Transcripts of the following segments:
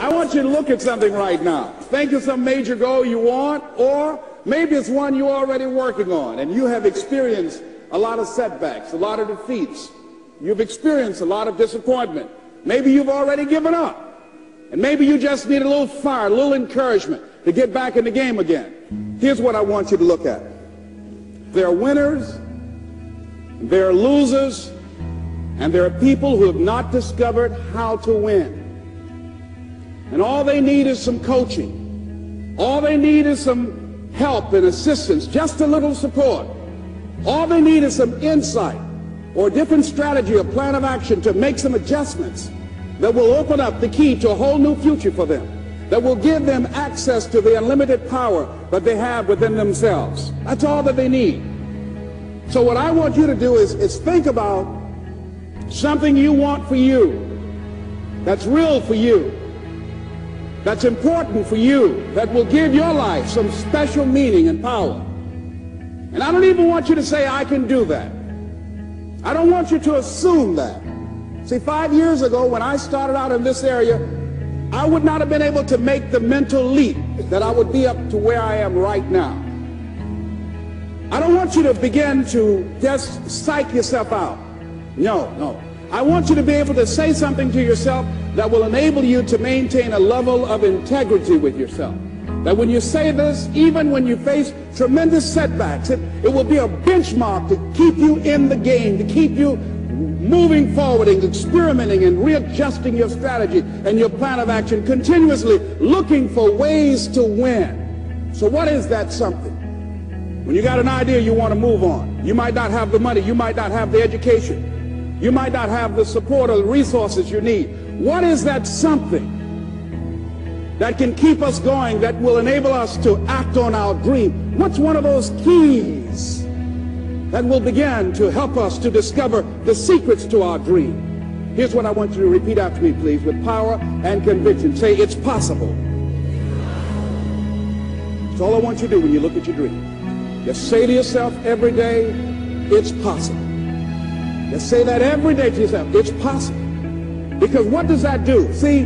I want you to look at something right now. Think of some major goal you want, or maybe it's one you're already working on, and you have experienced a lot of setbacks, a lot of defeats. You've experienced a lot of disappointment. Maybe you've already given up, and maybe you just need a little fire, a little encouragement to get back in the game again. Here's what I want you to look at. There are winners, there are losers, and there are people who have not discovered how to win. And all they need is some coaching. All they need is some help and assistance, just a little support. All they need is some insight or a different strategy or plan of action to make some adjustments that will open up the key to a whole new future for them, that will give them access to the unlimited power that they have within themselves. That's all that they need. So what I want you to do is think about something you want for you, that's real for you, that's important for you, that will give your life some special meaning and power. And I don't even want you to say, I can do that. I don't want you to assume that. See, 5 years ago when I started out in this area, I would not have been able to make the mental leap that I would be up to where I am right now. I don't want you to begin to just psych yourself out. No. I want you to be able to say something to yourself that will enable you to maintain a level of integrity with yourself. That when you say this, even when you face tremendous setbacks, it will be a benchmark to keep you in the game, to keep you moving forward and experimenting and readjusting your strategy and your plan of action, continuously looking for ways to win. So what is that something? When you got an idea you want to move on, you might not have the money, you might not have the education, you might not have the support or the resources you need. What is that something that can keep us going, that will enable us to act on our dream? What's one of those keys that will begin to help us to discover the secrets to our dream? Here's what I want you to repeat after me, please, with power and conviction. Say, it's possible. That's all I want you to do when you look at your dream. Just say to yourself every day, it's possible. Just say that every day to yourself, it's possible. Because what does that do? See,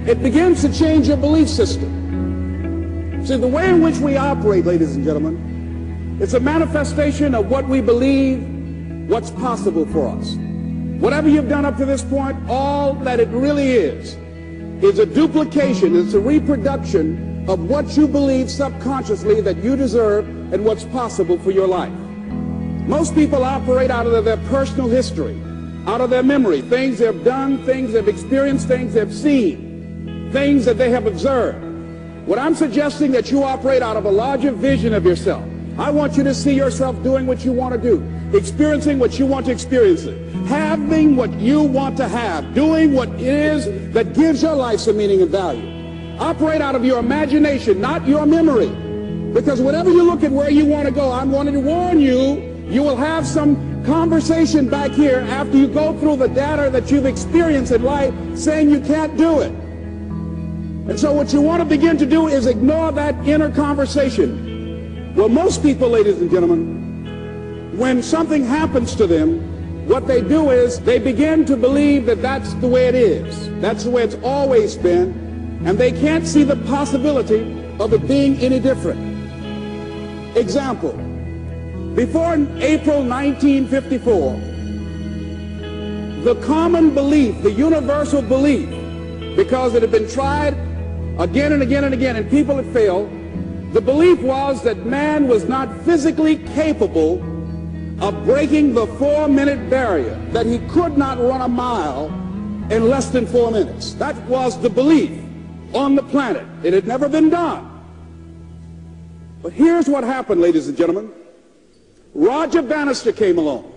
it begins to change your belief system. See, the way in which we operate, ladies and gentlemen, it's a manifestation of what we believe, what's possible for us. Whatever you've done up to this point, all that it really is a duplication, it's a reproduction of what you believe subconsciously that you deserve and what's possible for your life. Most people operate out of their personal history, out of their memory, things they've done, things they've experienced, things they've seen, things that they have observed. What I'm suggesting that you operate out of a larger vision of yourself. I want you to see yourself doing what you want to do, experiencing what you want to experience, having what you want to have, doing what it is that gives your life some meaning and value. Operate out of your imagination, not your memory. Because whenever you look at where you want to go, I'm wanting to warn you, you will have some conversation back here after you go through the data that you've experienced in life saying you can't do it. And so what you want to begin to do is ignore that inner conversation. Well, most people, ladies and gentlemen, when something happens to them, what they do is they begin to believe that that's the way it is. That's the way it's always been. And they can't see the possibility of it being any different. Example, before April 1954, the common belief, the universal belief, because it had been tried again and again and again and people had failed, the belief was that man was not physically capable of breaking the 4-minute barrier, that he could not run a mile in less than 4 minutes. That was the belief on the planet. It had never been done. But here's what happened, ladies and gentlemen. Roger Bannister came along,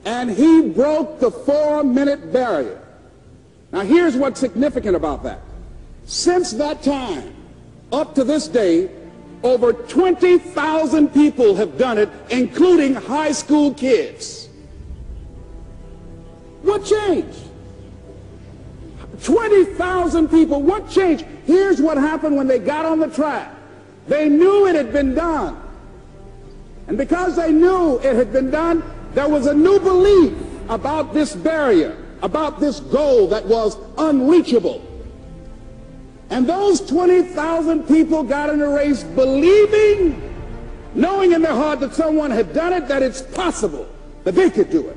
and he broke the 4-minute barrier. Now here's what's significant about that. Since that time, up to this day, over 20,000 people have done it, including high school kids. What changed? 20,000 people. What changed? Here's what happened when they got on the track. They knew it had been done. And because they knew it had been done, there was a new belief about this barrier. about this goal that was unreachable. And those 20,000 people got in a race believing, knowing in their heart that someone had done it, that it's possible that they could do it.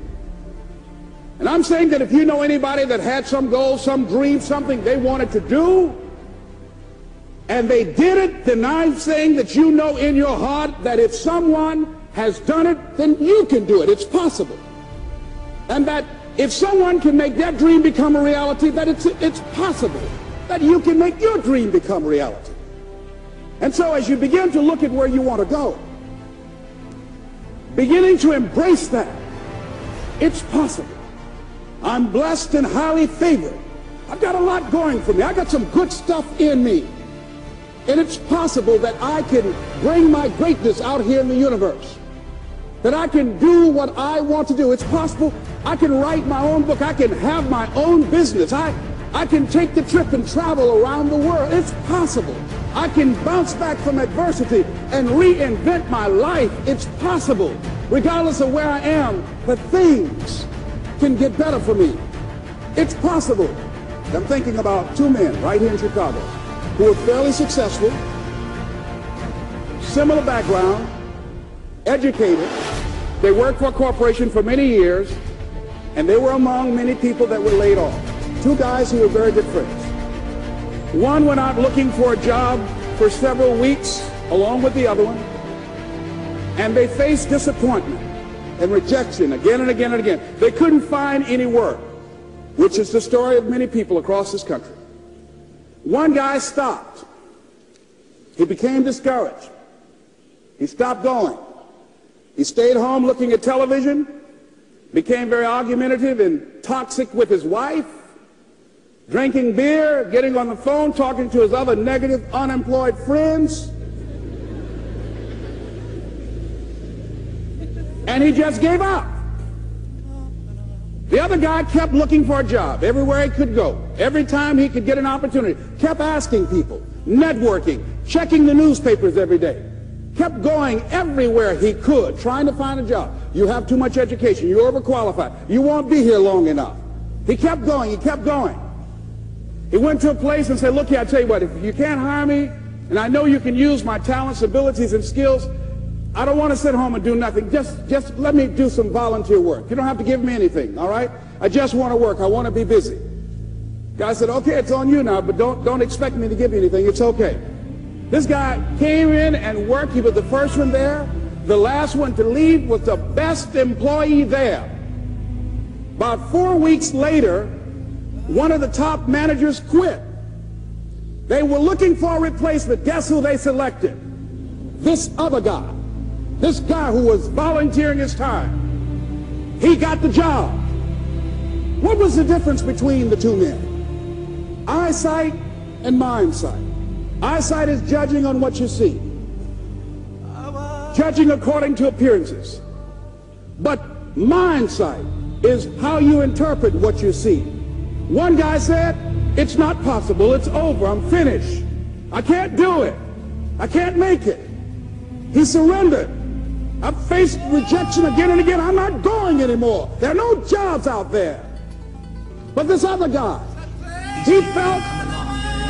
And I'm saying that if you know anybody that had some goal, some dream, something they wanted to do, and they did it, then I'm saying that you know in your heart that if someone has done it, then you can do it. It's possible. And that if someone can make their dream become a reality, that it's possible that you can make your dream become reality. And so as you begin to look at where you want to go, beginning to embrace that, it's possible. I'm blessed and highly favored. I've got a lot going for me. I got some good stuff in me. And it's possible that I can bring my greatness out here in the universe. That I can do what I want to do. It's possible I can write my own book. I can have my own business. I can take the trip and travel around the world. It's possible. I can bounce back from adversity and reinvent my life. It's possible. Regardless of where I am, that things can get better for me. It's possible. I'm thinking about two men right here in Chicago who were fairly successful, similar background, educated. They worked for a corporation for many years, and they were among many people that were laid off. Two guys who were very good friends. One went out looking for a job for several weeks along with the other one, and they faced disappointment and rejection again and again and again. They couldn't find any work, which is the story of many people across this country. One guy stopped. He became discouraged. He stopped going. He stayed home looking at television, became very argumentative and toxic with his wife, drinking beer, getting on the phone, talking to his other negative, unemployed friends. And he just gave up. The other guy kept looking for a job everywhere he could go. Every time he could get an opportunity, kept asking people, networking, checking the newspapers every day. Kept going everywhere he could, trying to find a job. You have too much education. You're overqualified. You won't be here long enough. He kept going. He kept going. He went to a place and said, look here, I tell you what, if you can't hire me, and I know you can use my talents, abilities, and skills, I don't want to sit home and do nothing. Just let me do some volunteer work. You don't have to give me anything, all right? I just want to work. I want to be busy. Guy said, okay, it's on you now, but don't expect me to give you anything. It's okay. This guy came in and worked. He was the first one there. The last one to leave was the best employee there. About 4 weeks later, one of the top managers quit. They were looking for a replacement. Guess who they selected? This other guy. This guy who was volunteering his time. He got the job. What was the difference between the two men? Eyesight and mindsight. Eyesight is judging on what you see, judging according to appearances. But mindsight is how you interpret what you see. One guy said, it's not possible, it's over, I'm finished. I can't do it. I can't make it. He surrendered. I've faced rejection again and again. I'm not going anymore. There are no jobs out there. But this other guy, he felt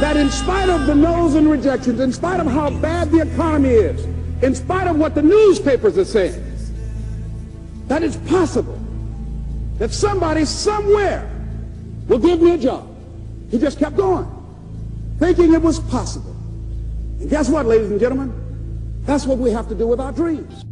that in spite of the no's and rejections, in spite of how bad the economy is, in spite of what the newspapers are saying, that it's possible that somebody somewhere will give me a job. He just kept going, thinking it was possible. And guess what, ladies and gentlemen? That's what we have to do with our dreams.